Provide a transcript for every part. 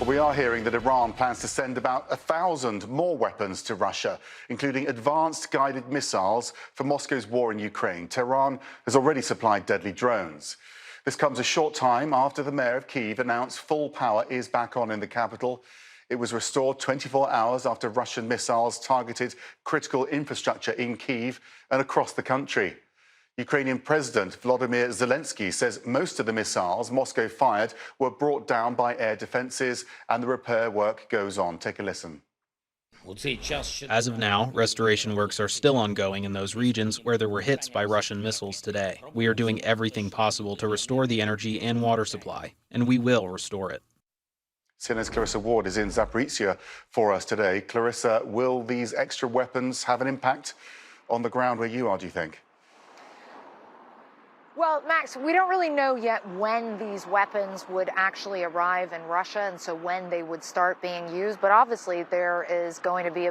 We are hearing that Iran plans to send about 1,000 more weapons to Russia, including advanced guided missiles for Moscow's war in Ukraine. Tehran has already supplied deadly drones. This comes a short time after the mayor of Kyiv announced full power is back on in the capital. It was restored 24 hours after Russian missiles targeted critical infrastructure in Kyiv and across the country. Ukrainian President Volodymyr Zelensky says most of the missiles Moscow fired were brought down by air defences and the repair work goes on. Take a listen. As of now, restoration works are still ongoing in those regions where there were hits by Russian missiles today. We are doing everything possible to restore the energy and water supply, and we will restore it. CNN's Clarissa Ward is in Zaporizhzhia for us today. Clarissa, will these extra weapons have an impact on the ground where you are, do you think? Well, Max, we don't really know yet when these weapons would actually arrive in Russia and so when they would start being used. But obviously, there is going to be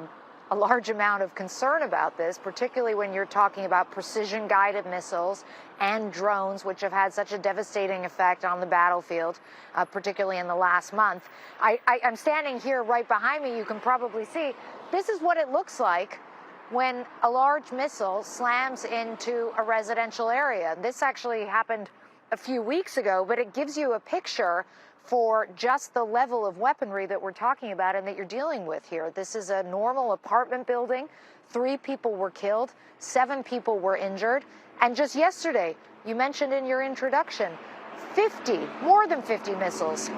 a large amount of concern about this, particularly when you're talking about precision-guided missiles and drones, which have had such a devastating effect on the battlefield, particularly in the last month. I'm standing here right behind me. You can probably see this is what it looks like when a large missile slams into a residential area. This actually happened a few weeks ago, but it gives you a picture for just the level of weaponry that we're talking about and that you're dealing with here. This is a normal apartment building. 3 people were killed, 7 people were injured. And just yesterday, you mentioned in your introduction, more than 50 missiles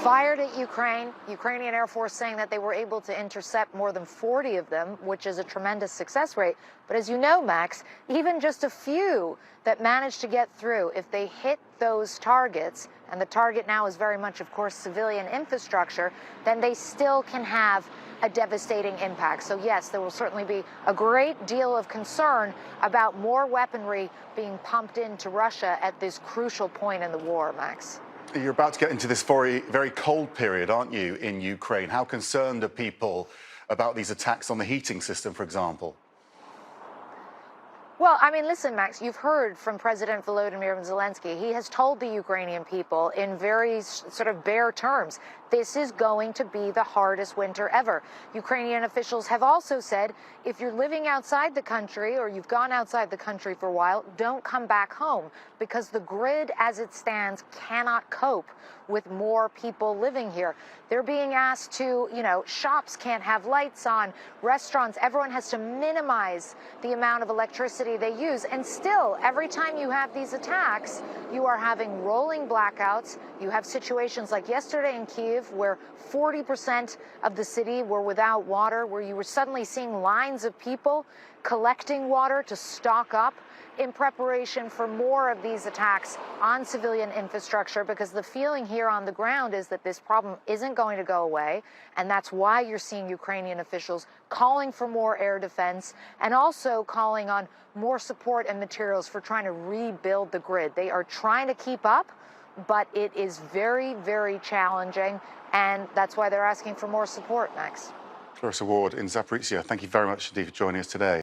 fired at Ukraine. Ukrainian Air Force saying that they were able to intercept more than 40 of them, which is a tremendous success rate. But as you know, Max, even just a few that managed to get through, if they hit those targets, and the target now is very much, of course, civilian infrastructure, then they still can have a devastating impact. So yes, there will certainly be a great deal of concern about more weaponry being pumped into Russia at this crucial point in the war, Max. You're about to get into this very cold period, aren't you, in Ukraine? How concerned are people about these attacks on the heating system, for example? Well, I mean, listen, Max, you've heard from President Volodymyr Zelensky. He has told the Ukrainian people in very sort of bare terms, this is going to be the hardest winter ever. Ukrainian officials have also said, if you're living outside the country or you've gone outside the country for a while, don't come back home because the grid as it stands cannot cope with more people living here. They're being asked to, shops can't have lights on, restaurants, everyone has to minimize the amount of electricity they use. And still, every time you have these attacks, you are having rolling blackouts. You have situations like yesterday in Kyiv where 40% of the city were without water, where you were suddenly seeing lines of people collecting water to stock up in preparation for more of these attacks on civilian infrastructure, because the feeling here on the ground is that this problem isn't going to go away. And that's why you're seeing Ukrainian officials calling for more air defense and also calling on more support and materials for trying to rebuild the grid. They are trying to keep up, but it is very, very challenging. And that's why they're asking for more support, Max. Clarissa Ward in Zaporizhzhia, thank you very much indeed for joining us today.